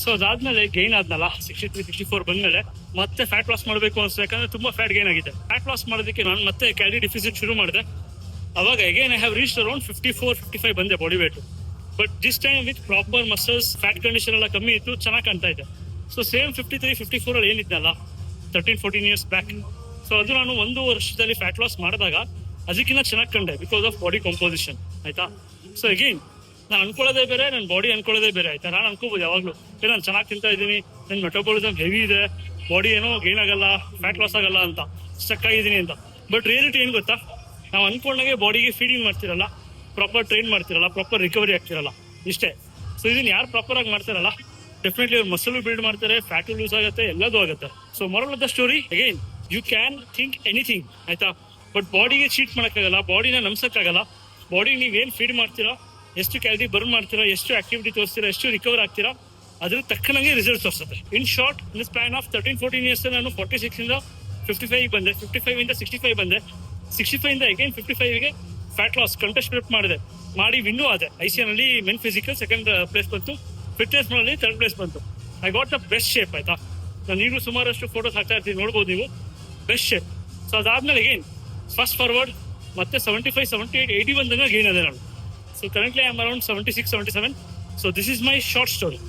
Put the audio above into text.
So ಅದಾದ್ಮೇಲೆ gain ಆದ್ನಲ್ಲ 63-64 ಬಂದ್ಮೇಲೆ ಮತ್ತೆ ಫ್ಯಾಟ್ ಲಾಸ್ ಮಾಡಬೇಕು ಅನ್ಸುತ್ತೆ, ಯಾಕಂದ್ರೆ ತುಂಬಾ ಫ್ಯಾಟ್ ಗೈನ್ ಆಗಿದೆ. ಫ್ಯಾಟ್ ಲಾಸ್ ಮಾಡೋದಕ್ಕೆ ನಾನು ಮತ್ತೆ ಕ್ಯಾಲರಿ ಡಿಫಿಸಿಟ್ ಶುರು ಮಾಡಿದೆ. ಅವಾಗ again I have reach around 54-55 ಬಂದೆ body weight. But this time with proper muscles, fat condition ಎಲ್ಲ ಕಮ್ಮಿ ಇತ್ತು, ಚೆನ್ನಾಗಿ ಕಾಣ್ತಾ ಇದೆ. ಸೊ ಸೇಮ್ 53-54 ಅಲ್ಲಿ ಏನಿದ್ನಲ್ಲ 13-14 ಇಯರ್ಸ್ ಬ್ಯಾಕ್, ಸೊ ಅದು ನಾನು 1 ವರ್ಷದಲ್ಲಿ ಫ್ಯಾಟ್ ಲಾಸ್ ಮಾಡಿದಾಗ ಅದಕ್ಕಿಂತ ಚೆನ್ನಾಗಿ ಕಂಡೆ, ಬಿಕಾಸ್ ಆಫ್ ಬಾಡಿ ಕಂಪೋಸಿಷನ್. ಆಯ್ತಾ. ಸೊ ಅಗೇನ್ ನಾನು ಅನ್ಕೊಳ್ಳೋದೇ ಬೇರೆ, ನನ್ನ ಬಾಡಿ ಅನ್ಕೊಳ್ಳೋದೇ ಬೇರೆ. ಆಯ್ತಾ. ನಾನು ಅನ್ಕೋಬಹುದು ಯಾವಾಗಲೂ ನಾನು ಚೆನ್ನಾಗಿ ತಿಂತಾ ಇದ್ದೀನಿ, ನನ್ನ ಮೆಟಬಾಲಿಸಮ್ ಹೆವಿ ಇದೆ, ಬಾಡಿ ಏನೋ ಗೇನ್ ಆಗಲ್ಲ, ಫ್ಯಾಟ್ ಲಾಸ್ ಆಗಲ್ಲ ಅಂತ, ಸ್ಟಕ್ ಆಗಿದ್ದೀನಿ ಅಂತ. ಬಟ್ ರಿಯಾಲಿಟಿ ಏನು ಗೊತ್ತಾ, ನಾವು ಅನ್ಕೊಂಡಾಗೆ ಬಾಡಿಗೆ ಫೀಡಿಂಗ್ ಮಾಡ್ತಿರಲ್ಲ, ಪ್ರಾಪರ್ ಟ್ರೈನ್ ಮಾಡ್ತಿರಲ್ಲ, ಪ್ರಾಪರ್ ರಿಕವರಿ ಆಗ್ತಿರಲ್ಲ, ಇಷ್ಟೇ. ಸೊ ಇದನ್ನ ಯಾರು ಪ್ರಾಪರ್ ಆಗಿ ಮಾಡ್ತಾರಲ್ಲ, ಡೆಫಿನೆಟ್ಲಿ ಅವ್ರು ಮಸಲ್ ಬಿಲ್ಡ್ ಮಾಡ್ತಾರೆ, ಫ್ಯಾಟು ಲೂಸ್ ಆಗುತ್ತೆ, ಎಲ್ಲದೂ ಆಗುತ್ತೆ. So moral of the story again, you can think anything. ಆಯ್ತಾ. ಬಟ್ ಬಾಡಿಗೆ ಚೀಟ್ ಮಾಡೋಕ್ಕಾಗಲ್ಲ, ಬಾಡಿನ ನಂಬ್ಸಕ್ಕಾಗಲ್ಲ. ಬಾಡಿ ನೀವೇನು ಫೀಡ್ ಮಾಡ್ತೀರಾ, ಎಷ್ಟು ಕ್ಯಾಲರಿ ಬರ್ನ್ ಮಾಡ್ತೀರಾ, ಎಷ್ಟು ಆಕ್ಟಿವಿಟಿ ತೋರಿಸ್ತೀರಾ, ಎಷ್ಟು ರಿಕವರ್ ಆಗ್ತೀರಾ, ಅದ್ರ ತಕ್ಕನಂಗೆ ರಿಸಲ್ಟ್ ತೋರಿಸುತ್ತೆ. In short, in span of 13-14 years ನಾನು 46 ಇಂದ 55 ಬಂದೆ, 55 ಇಂದ 65 ಬಂದೆ, 65 ಇಂದ ಅಗೇನ್ 55ಗೆ ಫ್ಯಾಟ್ ಲಾಸ್ ಕಂಟೆಸ್ಟ್ ಮಾಡಿ ವಿನ್ನೂ ಆದೆ. ICN ಅಲ್ಲಿ ಮೆನ್ ಫಿಸಿಕಲ್ ಸೆಕೆಂಡ್ ಪ್ಲೇಸ್ ಬಂತು, ಫಿಟ್ನೆಸ್ ನಲ್ಲಿ ಥರ್ಡ್ ಪ್ಲೇಸ್ ಬಂತು. I got the best shape. ಆಯ್ತಾ. ನಾನು ಈಗಲೂ ಸುಮಾರಷ್ಟು ಫೋಟೋಸ್ ಹಾಕ್ತಾ ಇರ್ತೀನಿ, ನೋಡ್ಬೋದು ನೀವು, ಬೆಸ್ಟ್ ಶೇಪ್. ಸೊ ಅದಾದ್ಮೇಲೆ ಅಗೇನ್ ಫಾಸ್ಟ್ ಫಾರ್ವರ್ಡ್ ಮತ್ತೆ 75, 78, 80 ಬಂದಾಗ ಗೇನ್ ಅದೇ ನಾನು. So currently I am around 76, 77. So this is my short story.